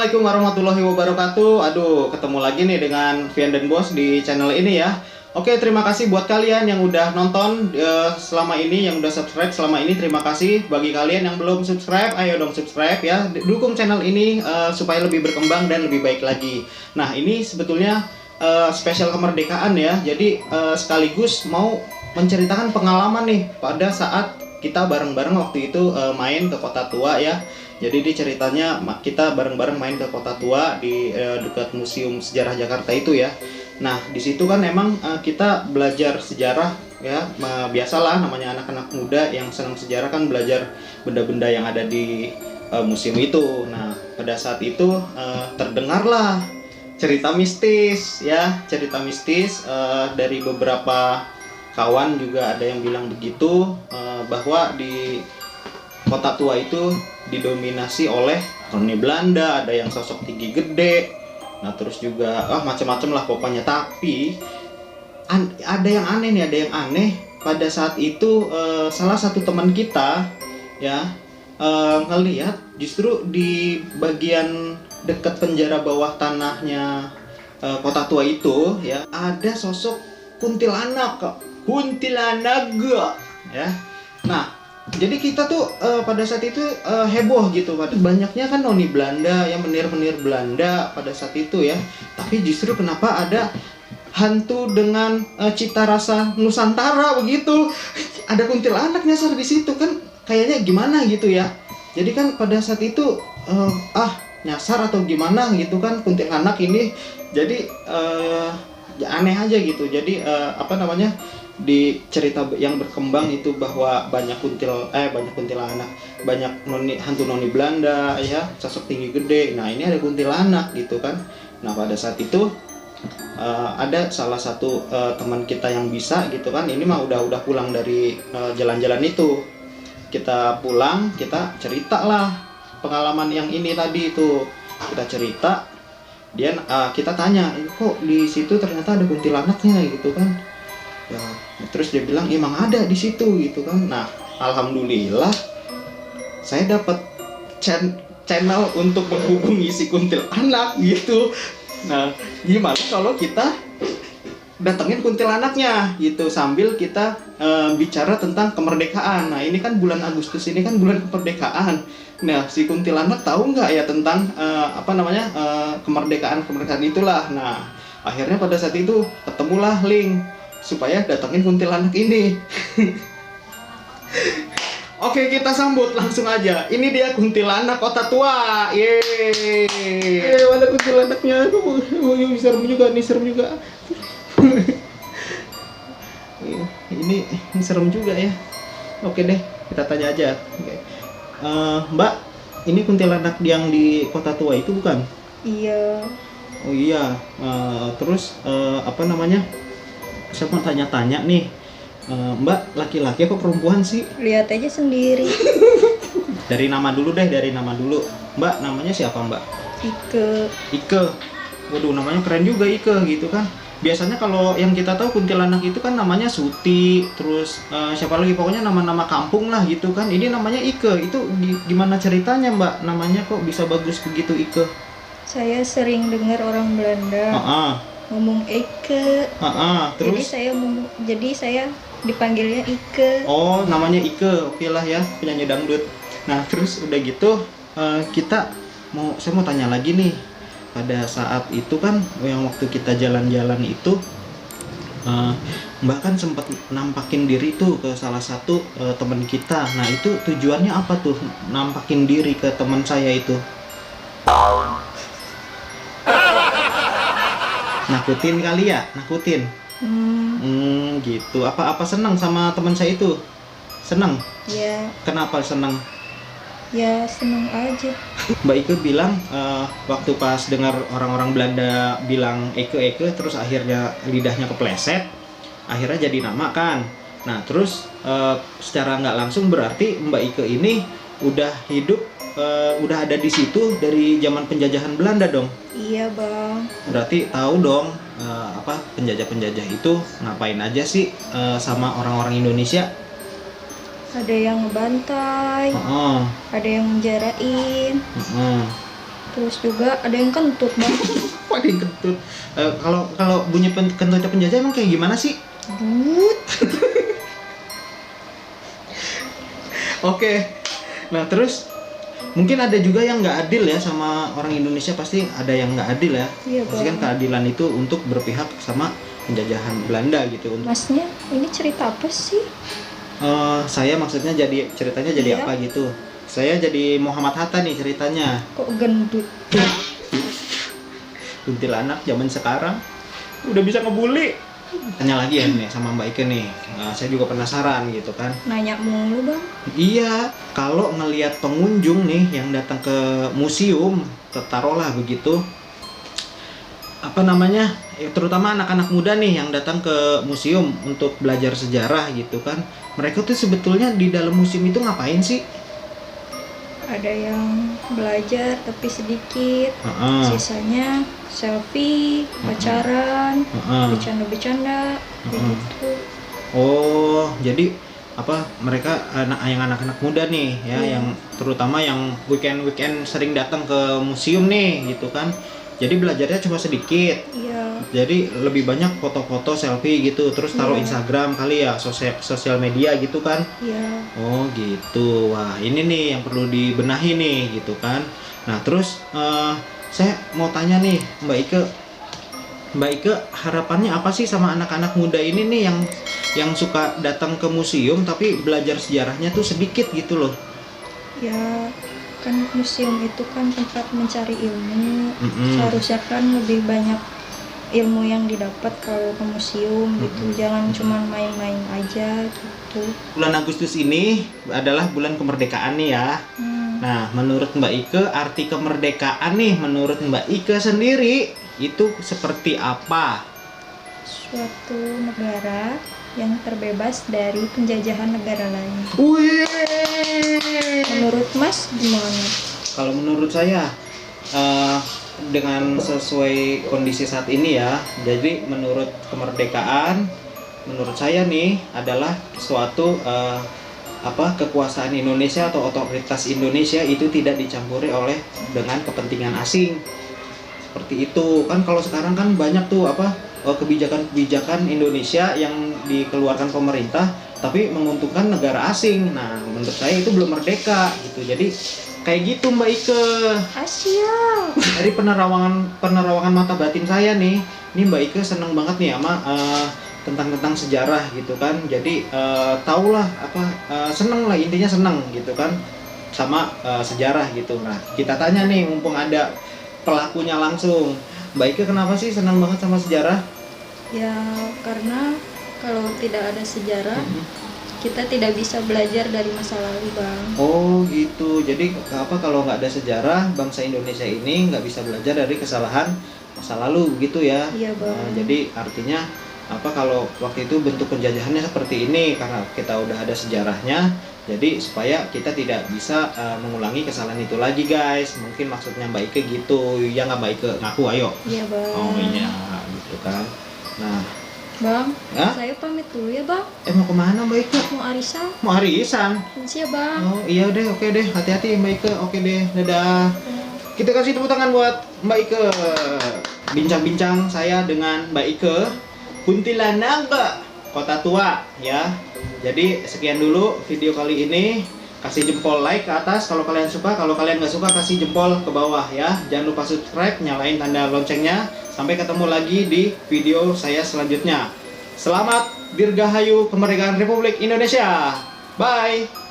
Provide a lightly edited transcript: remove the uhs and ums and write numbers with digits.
Assalamualaikum warahmatullahi wabarakatuh. Aduh, ketemu lagi nih dengan Vian dan Bos di channel ini ya. Oke, terima kasih buat kalian yang udah nonton selama ini, yang udah subscribe selama ini. Terima kasih. Bagi kalian yang belum subscribe, ayo dong subscribe ya. Dukung channel ini supaya lebih berkembang dan lebih baik lagi. Nah, ini sebetulnya spesial kemerdekaan ya. Jadi sekaligus mau menceritakan pengalaman nih pada saat kita bareng-bareng waktu itu main ke Kota Tua ya. Jadi di ceritanya kita bareng-bareng main ke Kota Tua di dekat Museum Sejarah Jakarta itu ya. Nah, di situ kan emang kita belajar sejarah ya. Biasalah namanya anak-anak muda yang senang sejarah kan belajar benda-benda yang ada di museum itu. Nah, pada saat itu terdengarlah cerita mistis ya, cerita mistis dari beberapa kawan juga ada yang bilang begitu bahwa di Kota Tua itu didominasi oleh koloni Belanda, ada yang sosok tinggi gede, nah terus juga macam-macam lah pokoknya. Tapi ada yang aneh nih, ada yang aneh pada saat itu salah satu teman kita ya ngelihat justru di bagian dekat penjara bawah tanahnya Kota Tua itu ya ada sosok kuntilanak ya. Nah, jadi kita tuh pada saat itu heboh gitu. Banyaknya kan noni Belanda, yang menir-menir Belanda pada saat itu ya. Tapi justru kenapa ada hantu dengan cita rasa Nusantara begitu? Ada kuntilanak nyasar di situ kan, kayaknya gimana gitu ya. Jadi kan pada saat itu nyasar atau gimana gitu kan kuntilanak ini. Jadi aneh aja gitu. Jadi di cerita yang berkembang itu bahwa banyak kuntilanak, banyak hantu noni Belanda ya, sosok tinggi gede. Nah, ini ada kuntilanak gitu kan. Nah, pada saat itu ada salah satu teman kita yang bisa gitu kan. Ini mah udah pulang dari jalan-jalan itu. Kita pulang, kita cerita lah pengalaman yang ini tadi itu. Kita cerita, kita tanya, kok di situ ternyata ada kuntilanaknya gitu kan. Ya, terus dia bilang emang ada di situ gitu kan. Nah, alhamdulillah saya dapat channel untuk menghubungi si kuntilanak gitu. Nah, gimana kalau kita datengin kuntilanaknya gitu sambil kita bicara tentang kemerdekaan. Nah, ini kan bulan Agustus ini kan bulan kemerdekaan. Nah, si kuntilanak tahu nggak ya tentang kemerdekaan itulah. Nah, akhirnya pada saat itu ketemulah link supaya datangin kuntilanak ini. Oke, kita sambut langsung aja. Ini dia kuntilanak Kota Tua. Yeay. Mana kuntilanaknya? Serem juga nih, serem juga. Ini serem juga ya. Oke deh, kita tanya aja. Mbak, ini kuntilanak yang di Kota Tua itu bukan? Iya. Oh iya. Terus saya mau tanya-tanya nih, Mbak laki-laki apa perempuan sih? Lihat aja sendiri. Dari nama dulu deh, Mbak namanya siapa Mbak? Ike. Waduh, namanya keren juga Ike gitu kan. Biasanya kalau yang kita tahu kuntilanak itu kan namanya Suti, terus siapa lagi, pokoknya nama-nama kampung lah gitu kan. Ini namanya Ike. Itu gimana ceritanya Mbak? Namanya kok bisa bagus begitu Ike? Saya sering dengar orang Belanda ngomong Ike. Terus? Jadi saya dipanggilnya Ike. Oh, namanya Ike. Oke lah ya, penyanyi dangdut. Nah, terus udah gitu saya mau tanya lagi nih. Pada saat itu kan yang waktu kita jalan-jalan itu Mbak kan sempat nampakin diri tuh ke salah satu teman kita. Nah, itu tujuannya apa tuh nampakin diri ke teman saya itu? Nakutin kali ya? Nakutin? Gitu. Apa senang sama teman saya itu? Senang? Ya. Kenapa senang? Ya, senang aja. Mbak Ike bilang waktu pas dengar orang-orang Belanda bilang Eke, terus akhirnya lidahnya kepleset, akhirnya jadi nama kan. Nah, terus secara nggak langsung berarti Mbak Ike ini udah hidup, udah ada di situ dari zaman penjajahan Belanda dong? Iya Bang. Berarti tahu dong penjajah-penjajah itu ngapain aja sih sama orang-orang Indonesia? Ada yang ngebantai, ada yang menjarain, Terus juga ada yang kentut bang. Wah, ada yang kentut. Kalau bunyi kentutnya penjajah emang kayak gimana sih? But. Oke. Nah terus mungkin ada juga yang nggak adil ya sama orang Indonesia, pasti ada yang nggak adil ya. Iya, pasti kan keadilan itu untuk berpihak sama penjajahan Belanda gitu. Masnya ini cerita apa sih? Saya maksudnya jadi ceritanya jadi apa gitu. Saya jadi Muhammad Hatta nih ceritanya. Kok gendut? Kuntilanak zaman sekarang udah bisa ngebully. Tanya lagi ya nih sama Mbak Ike nih. Saya juga penasaran gitu kan. Nanya mulu bang. Iya, kalau ngelihat pengunjung nih yang datang ke museum, taruhlah begitu, apa namanya, terutama anak-anak muda nih yang datang ke museum untuk belajar sejarah gitu kan, mereka tuh sebetulnya di dalam museum itu ngapain sih? Ada yang belajar tapi sedikit, sisanya selfie, pacaran, bercanda-bercanda, gitu. Oh, jadi apa mereka anak-anak muda nih ya, yang terutama yang weekend sering datang ke museum nih gitu kan. Jadi belajarnya cuma sedikit. Iya. Jadi lebih banyak foto-foto, selfie gitu, terus taruh Instagram kali ya, sosial media gitu kan. Iya. Oh gitu. Wah, ini nih yang perlu dibenahi nih gitu kan. Nah, terus saya mau tanya nih Mbak Ike. Mbak Ike, harapannya apa sih sama anak-anak muda ini nih yang suka datang ke museum tapi belajar sejarahnya tuh sedikit gitu loh? Ya, kan museum itu kan tempat mencari ilmu. Seharusnya kan lebih banyak ilmu yang didapat kalau ke museum gitu. Jangan cuma main-main aja gitu. Bulan Agustus ini adalah bulan kemerdekaan nih ya. Nah, menurut Mbak Ike, arti kemerdekaan nih menurut Mbak Ike sendiri itu seperti apa? Suatu negara yang terbebas dari penjajahan negara lain. Wih. Menurut Mas gimana? Kalau menurut saya dengan sesuai kondisi saat ini ya, jadi menurut kemerdekaan, menurut saya nih adalah suatu kekuasaan Indonesia atau otoritas Indonesia itu tidak dicampuri oleh dengan kepentingan asing. Seperti itu kan. Kalau sekarang kan banyak tuh kebijakan-kebijakan Indonesia yang dikeluarkan pemerintah tapi menguntungkan negara asing. Nah, menurut saya itu belum merdeka gitu. Jadi kayak gitu Mbak Ike. Asia. Dari penerawangan mata batin saya nih, ini Mbak Ike seneng banget nih sama tentang sejarah gitu kan. Jadi tahulah seneng lah, intinya seneng gitu kan sama sejarah gitu. Nah, kita tanya nih mumpung ada pelakunya langsung. Mbak Ike kenapa sih senang banget sama sejarah? Ya karena kalau tidak ada sejarah, kita tidak bisa belajar dari masa lalu bang. Oh gitu. Jadi kalau nggak ada sejarah, bangsa Indonesia ini nggak bisa belajar dari kesalahan masa lalu gitu ya? Iya bang. Jadi artinya kalau waktu itu bentuk penjajahannya seperti ini, karena kita udah ada sejarahnya, jadi supaya kita tidak bisa mengulangi kesalahan itu lagi guys. Mungkin maksudnya Mbak Ike gitu ya, nggak Mbak Ike? Ngaku ayo. Iya bang. Oh iya gitu kan. Nah bang, saya pamit dulu ya bang. Mau kemana Mbak Ike? Mau arisan. Mau arisan? Iya bang. Oh iya deh, oke deh, hati-hati Mbak Ike. Oke deh, dadah. Kita kasih tepuk tangan buat Mbak Ike. Bincang-bincang saya dengan Mbak Ike, Kuntilanak Kota Tua ya. Jadi sekian dulu video kali ini. Kasih jempol like ke atas kalau kalian suka. Kalau kalian nggak suka, kasih jempol ke bawah ya. Jangan lupa subscribe, nyalain tanda loncengnya. Sampai ketemu lagi di video saya selanjutnya. Selamat Dirgahayu Kemerdekaan Republik Indonesia. Bye.